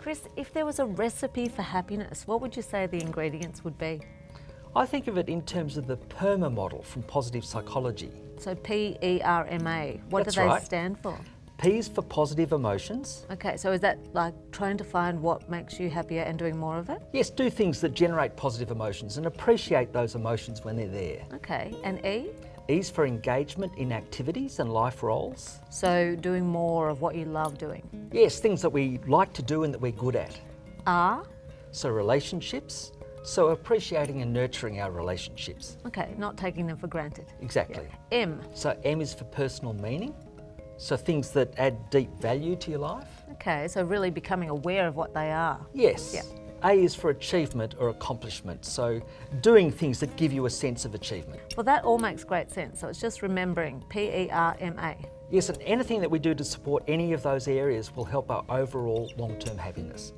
Chris, if there was a recipe for happiness, what would you say the ingredients would be? I think of it in terms of the PERMA model from positive psychology. So PERMA, what That's do they right. stand for? P is for positive emotions. Okay, so is that like trying to find what makes you happier and doing more of it? Yes, do things that generate positive emotions and appreciate those emotions when they're there. Okay, and E? E is for engagement in activities and life roles. So doing more of what you love doing. Yes, things that we like to do and that we're good at. R? So relationships, so appreciating and nurturing our relationships. Okay, not taking them for granted. Exactly. Yeah. M? So M is for personal meaning, so things that add deep value to your life. Okay, so really becoming aware of what they are. Yes. Yeah. A is for achievement or accomplishment, so doing things that give you a sense of achievement. Well, that all makes great sense. So it's just remembering PERMA. Yes, and anything that we do to support any of those areas will help our overall long-term happiness.